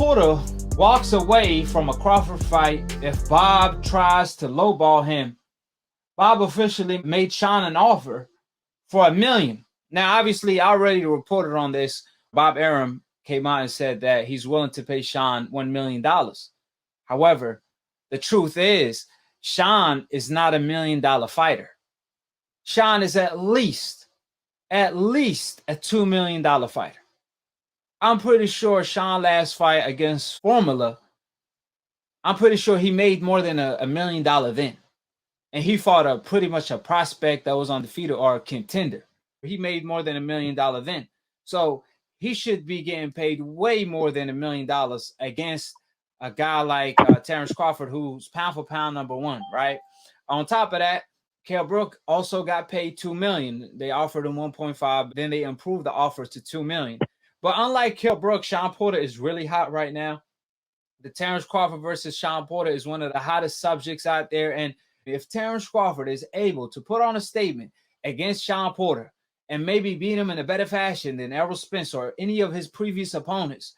Porter walks away from a Crawford fight if Bob tries to lowball him, Bob officially made Shawn an offer for $1 million. Now, obviously, I already reported on this. Bob Arum came out and said that he's willing to pay Shawn $1 million. However, the truth is, Shawn is not $1 million fighter. Shawn is at least a $2 million fighter. I'm pretty sure Shawn last fight against Formula, I'm pretty sure he made more than $1 million then. And he fought pretty much a prospect that was undefeated or a contender. He made more than $1 million then. So he should be getting paid way more than $1 million against a guy like Terence Crawford, who's pound for pound #1, right? On top of that, Kell Brook also got paid $2 million. They offered him 1.5, then they improved the offer to $2 million. But unlike Kell Brook, Shawn Porter is really hot right now. The Terence Crawford versus Shawn Porter is one of the hottest subjects out there. And if Terence Crawford is able to put on a statement against Shawn Porter and maybe beat him in a better fashion than Errol Spence or any of his previous opponents,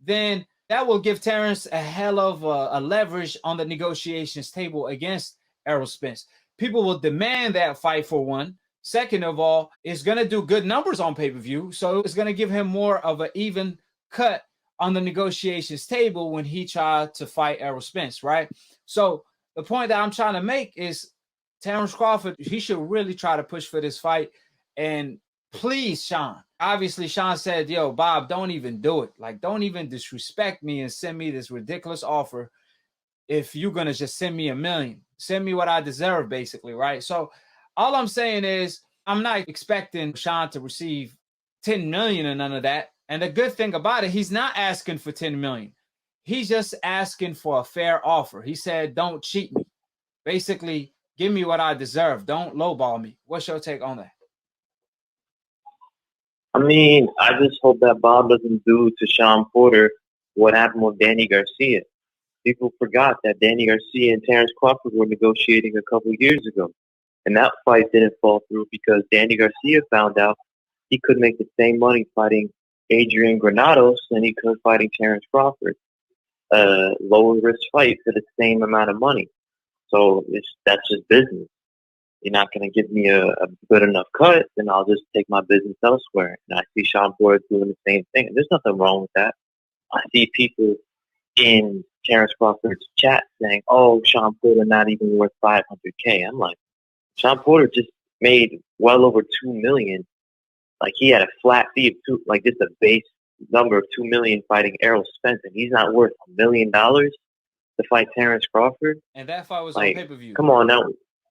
then that will give Terence a hell of a leverage on the negotiations table against Errol Spence. People will demand that fight, for one. Second of all, it's going to do good numbers on pay-per-view, so it's going to give him more of an even cut on the negotiations table when he tried to fight Errol Spence, right? So the point that I'm trying to make is Terence Crawford, he should really try to push for this fight. And please, Shawn. Obviously, Shawn said, yo, Bob, don't even do it. Like, don't even disrespect me and send me this ridiculous offer if you're going to just send me $1 million. Send me what I deserve, basically, right? So all I'm saying is I'm not expecting Shawn to receive $10 million and none of that. And the good thing about it, he's not asking for $10 million. He's just asking for a fair offer. He said, don't cheat me. Basically, give me what I deserve. Don't lowball me. What's your take on that? I mean, I just hope that Bob doesn't do to Shawn Porter what happened with Danny Garcia. People forgot that Danny Garcia and Terence Crawford were negotiating a couple years ago. And that fight didn't fall through because Danny Garcia found out he could make the same money fighting Adrian Granados than he could fighting Terence Crawford. Lower risk fight for the same amount of money. So that's just business. You're not going to give me a good enough cut, then I'll just take my business elsewhere. And I see Shawn Porter doing the same thing. And there's nothing wrong with that. I see people in Terence Crawford's chat saying, oh, Shawn Porter not even worth $500K. I'm like, Shawn Porter just made well over $2 million. Like, he had a flat fee of like just a base number of $2 million fighting Errol Spence, and he's not worth $1 million to fight Terence Crawford. And that fight was on pay-per-view. Come on now.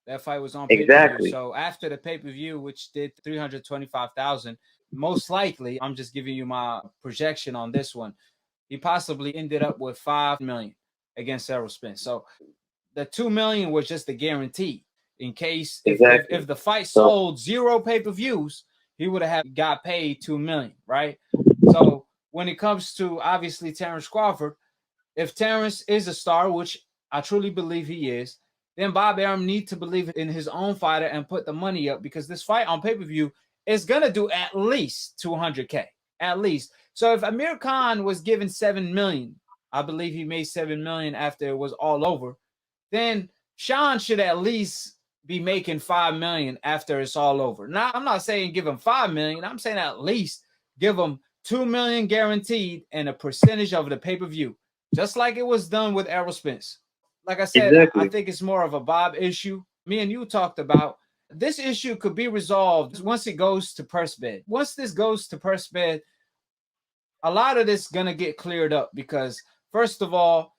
That fight was on pay-per-view. Exactly. So after the pay-per-view, which did $325,000, most likely, I'm just giving you my projection on this one, he possibly ended up with $5 million against Errol Spence. So the $2 million was just a guarantee in case if the fight sold 0 pay-per-views, he would have got paid $2 million, right? So when it comes to obviously Terence Crawford, if Terence is a star, which I truly believe he is, then Bob Arum needs to believe in his own fighter and put the money up, because this fight on pay-per-view is going to do at least $200K, at least. So if Amir Khan was given $7 million, I believe he made $7 million after it was all over, then Shawn should at least be making $5 million after it's all over. Now, I'm not saying give him $5 million. I'm saying at least give him $2 million guaranteed and a percentage of the pay-per-view, just like it was done with Errol Spence. Like I said, I think it's more of a Bob issue. Me and you talked about this issue could be resolved once it goes to purse bid. Once this goes to purse bid, a lot of this is going to get cleared up because, first of all,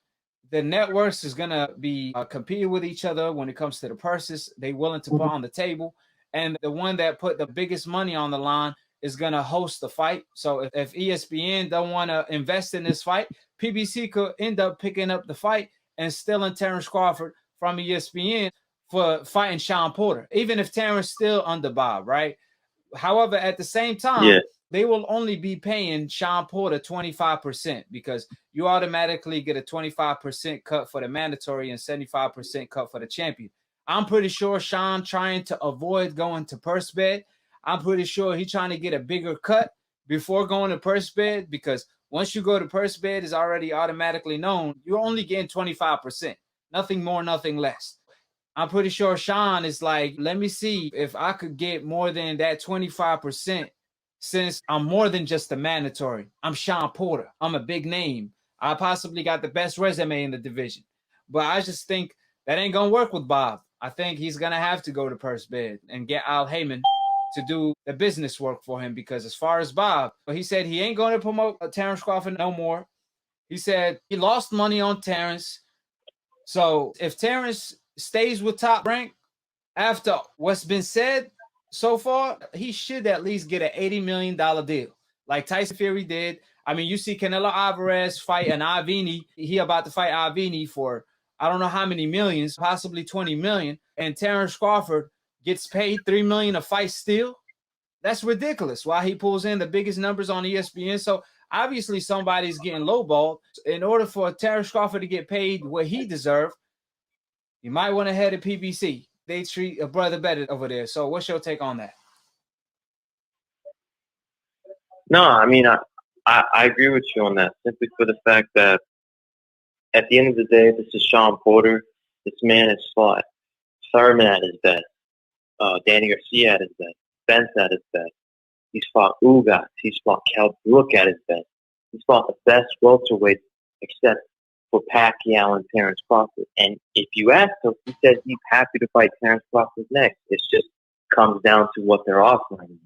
the networks is going to be competing with each other when it comes to the purses they willing to put on the table. And the one that put the biggest money on the line is going to host the fight. So if ESPN don't want to invest in this fight, PBC could end up picking up the fight and stealing Terence Crawford from ESPN for fighting Shawn Porter, even if Terence still under Bob, right? However, at the same time, they will only be paying Shawn Porter 25% because you automatically get a 25% cut for the mandatory and 75% cut for the champion. I'm pretty sure Shawn trying to avoid going to purse bid. I'm pretty sure he's trying to get a bigger cut before going to purse bid, because Once you go to purse bid, it's already automatically known. You're only getting 25%. Nothing more, nothing less. I'm pretty sure Shawn is like, let me see if I could get more than that 25%, since I'm more than just a mandatory. I'm Shawn Porter. I'm a big name. I possibly got the best resume in the division. But I just think that ain't going to work with Bob. I think he's going to have to go to purse bid and get Al Heyman to do the business work for him, because as far as Bob, he said he ain't going to promote Terence Crawford no more. He said he lost money on Terence. So if Terence stays with Top Rank after what's been said so far, he should at least get an $80 million deal like Tyson Fury did. I mean, you see Canelo Alvarez fight an Avini. He about to fight Avini for I don't know how many millions, possibly 20 million. And Terence Crawford gets paid $3 million a fight still. That's ridiculous. Why he pulls in the biggest numbers on ESPN. So obviously somebody's getting lowballed. In order for Terence Crawford to get paid what he deserved, you might want to head to PBC. They treat a brother better over there. So what's your take on that? No, I mean, I agree with you on that, simply for the fact that at the end of the day, this is Shawn Porter. This man has fought Thurman at his best, Danny Garcia at his best, Spence at his best. He's fought Ugas. He's fought Cal Brook at his best. He's fought the best welterweight except for Pacquiao and Terence Crawford. And if you ask him, he said he's happy to fight Terence Crawford next. It just comes down to what they're offering.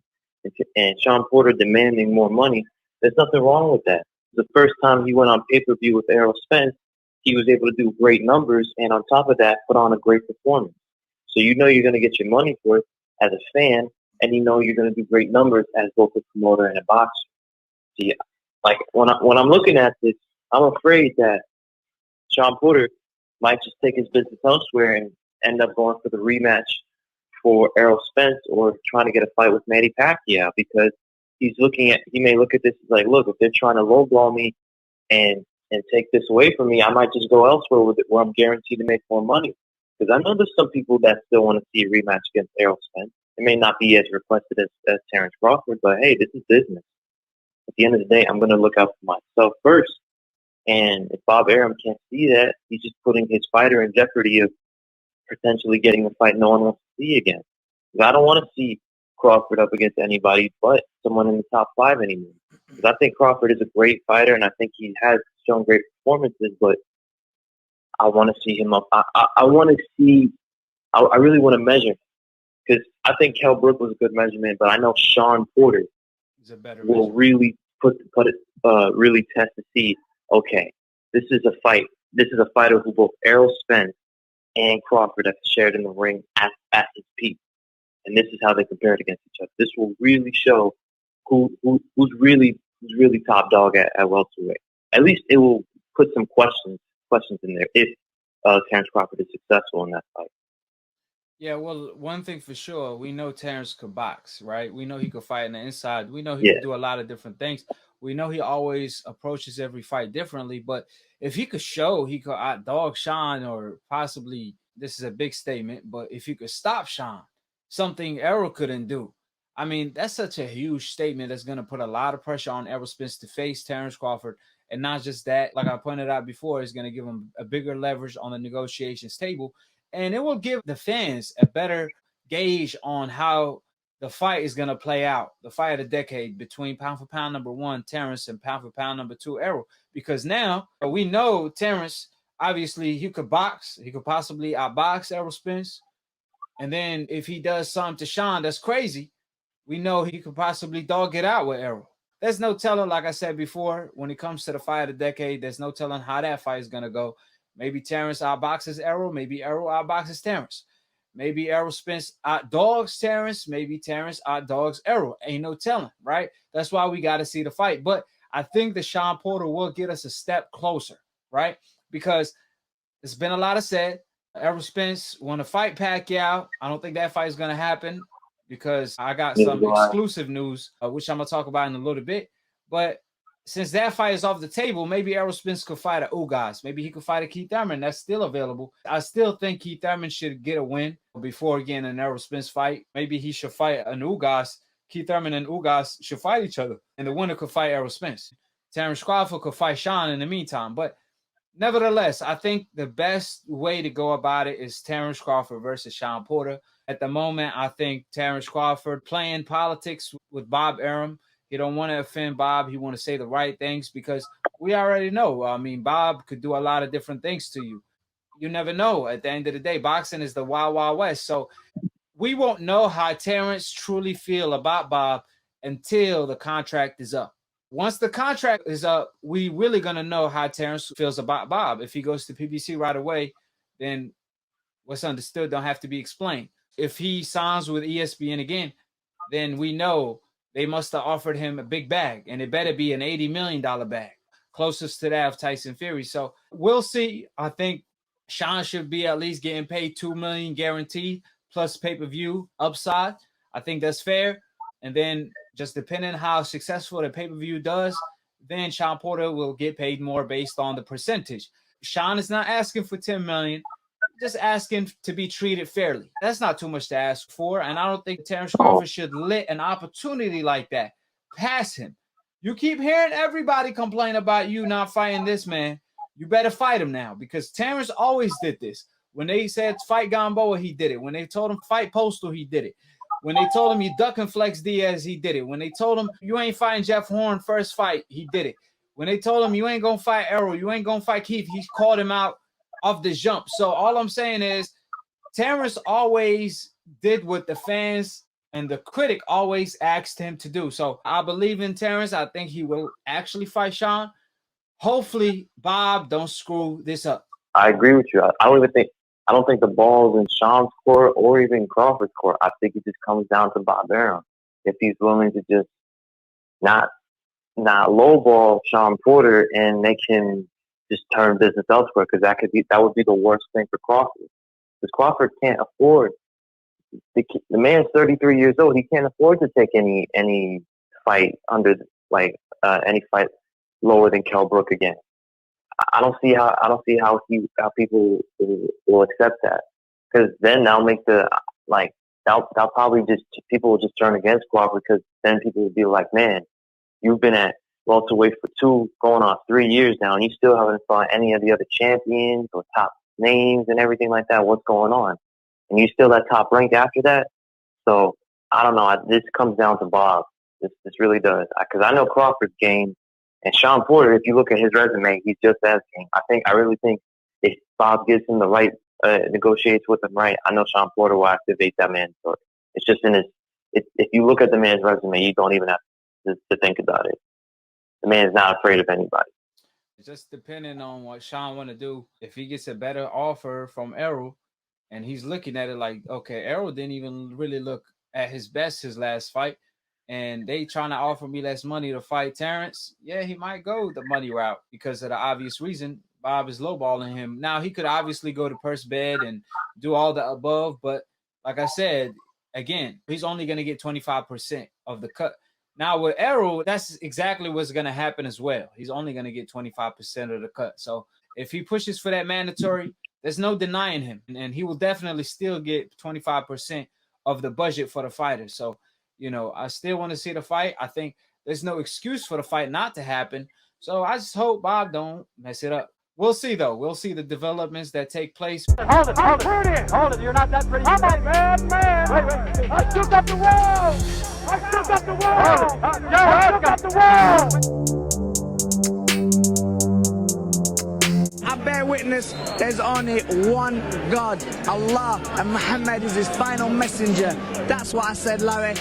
And Shawn Porter demanding more money, there's nothing wrong with that. The first time he went on pay-per-view with Errol Spence, he was able to do great numbers, and on top of that, put on a great performance. So you know you're going to get your money for it as a fan, and you know you're going to do great numbers as both a promoter and a boxer. See, like when I'm looking at this, I'm afraid that Shawn Porter might just take his business elsewhere and end up going for the rematch for Errol Spence or trying to get a fight with Manny Pacquiao, because he may look at this as like, look, if they're trying to lowball me and take this away from me, I might just go elsewhere with it where I'm guaranteed to make more money. Because I know there's some people that still want to see a rematch against Errol Spence. It may not be as requested as Terence Crawford, but hey, this is business. At the end of the day, I'm going to look out for myself first. And if Bob Arum can't see that, he's just putting his fighter in jeopardy of potentially getting a fight no one wants to see again. Because I don't want to see Crawford up against anybody but someone in the top 5 anymore. Because I think Crawford is a great fighter, and I think he has shown great performances, but I want to see him up. I want to see – I really want to measure, because I think Kell Brook was a good measurement, but I know Shawn Porter will really really test to see, okay, this is a fight. This is a fighter who both Errol Spence and Crawford have shared in the ring at his peak. And this is how they compared against each other. This will really show who's really top dog at welterweight. At least it will put some questions in there if Terence Crawford is successful in that fight. Yeah, well, one thing for sure, we know Terence could box, right? We know he could fight on the inside. We know he could do a lot of different things. We know he always approaches every fight differently, but if he could show he could outdog Shawn, or possibly, this is a big statement, but if he could stop Shawn, something Errol couldn't do. I mean, that's such a huge statement that's going to put a lot of pressure on Errol Spence to face Terence Crawford. And not just that, like I pointed out before, it's going to give him a bigger leverage on the negotiations table. And it will give the fans a better gauge on how the fight is going to play out, the fight of the decade between pound for pound number 1, Terence, and pound for pound number 2, Errol. Because now we know Terence, obviously, he could box. He could possibly outbox Errol Spence. And then if he does something to Shawn that's crazy, we know he could possibly dog it out with Errol. There's no telling, like I said before, when it comes to the fight of the decade, there's no telling how that fight is going to go. Maybe Terence outboxes Errol. Maybe Errol outboxes Terence. Maybe Errol Spence outdogs Terence. Maybe Terence outdogs Errol. Ain't no telling, right? That's why we got to see the fight. But I think that Shawn Porter will get us a step closer, right? Because there's been a lot of said. Errol Spence want to fight Pacquiao. I don't think that fight is going to happen, because I got some exclusive news, which I'm going to talk about in a little bit. But since that fight is off the table, maybe Errol Spence could fight a Ugas. Maybe he could fight a Keith Thurman. That's still available. I still think Keith Thurman should get a win before getting an Errol Spence fight. Maybe he should fight an Ugas. Keith Thurman and Ugas should fight each other, and the winner could fight Errol Spence. Terence Crawford could fight Shawn in the meantime. But nevertheless, I think the best way to go about it is Terence Crawford versus Shawn Porter. At the moment, I think Terence Crawford playing politics with Bob Arum. He don't want to offend Bob. He want to say the right things because we already know. I mean, Bob could do a lot of different things to you. You never know. At the end of the day, boxing is the wild, wild west. So we won't know how Terence truly feel about Bob until the contract is up. Once the contract is up, we really going to know how Terence feels about Bob. If he goes to PBC right away, then what's understood don't have to be explained. If he signs with ESPN again, then we know they must have offered him a big bag, and it better be an $80 million bag, closest to that of Tyson Fury. So we'll see. I think Shawn should be at least getting paid $2 million guaranteed plus pay-per-view upside. I think that's fair. And then just depending on how successful the pay-per-view does, then Shawn Porter will get paid more based on the percentage. Shawn is not asking for $10 million, just asking to be treated fairly. That's not too much to ask for, and I don't think Terence Crawford should let an opportunity like that pass him. You keep hearing everybody complain about you not fighting this man. You better fight him now, because Terence always did this. When they said fight Gamboa, he did it. When they told him fight Postal, he did it. When they told him you duck and Flex Diaz, he did it. When they told him you ain't fighting Jeff Horn first fight, he did it. When they told him you ain't going to fight Errol, you ain't going to fight Keith, he called him out off the jump. So all I'm saying is Terence always did what the fans and the critic always asked him to do. So I believe in Terence. I think he will actually fight Shawn. Hopefully Bob don't screw this up. I agree with you. I don't think the ball's in Shawn's court or even Crawford's court. I think it just comes down to Bob Arum. If he's willing to just not lowball Shawn Porter and they can just turn business elsewhere, because that would be the worst thing for Crawford. Because Crawford can't afford the man's 33 years old. He can't afford to take any fight under any fight lower than Kell Brook again. I don't see how people will accept that, because then that'll probably just people will just turn against Crawford, because then people will be like, man, you've been at welterweight for 2 going on 3 years now, and you still haven't fought any of the other champions or top names and everything like that. What's going on? And you still at top rank after that? So I don't know. This comes down to Bob. This really does, because I know Crawford's game. And Shawn Porter, if you look at his resume, he's just as game. I really think if Bob gives him the right, negotiates with him right, I know Shawn Porter will activate that man. So it's just in his. If you look at the man's resume, you don't even have to think about it. The man's not afraid of anybody. Just depending on what Shawn want to do. If he gets a better offer from Errol, and he's looking at it like, okay, Errol didn't even really look at his best his last fight, and they trying to offer me less money to fight Terence, yeah, he might go the money route because of the obvious reason. Bob is lowballing him. Now, he could obviously go to purse bed and do all the above, but like I said, again, he's only going to get 25% of the cut. Now, with Errol, that's exactly what's going to happen as well. He's only going to get 25% of the cut. So if he pushes for that mandatory, there's no denying him, and he will definitely still get 25% of the budget for the fighter. So, you know, I still want to see the fight. I think there's no excuse for the fight not to happen. So I just hope Bob don't mess it up. We'll see, though. We'll see the developments that take place. Hold it. Hold it. You're not that pretty. I'm a bad man. Wait. I shook up the world. I shook up the world. I shook up the world. I bear witness, there's only one God, Allah, and Muhammad is his final messenger. That's what I said, Larry,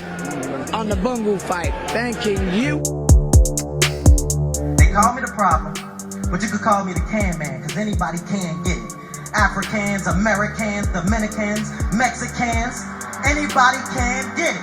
on the Bungle fight. Thanking you. They call me the problem, but you could call me the can man, because anybody can get it. Africans, Americans, Dominicans, Mexicans, anybody can get it.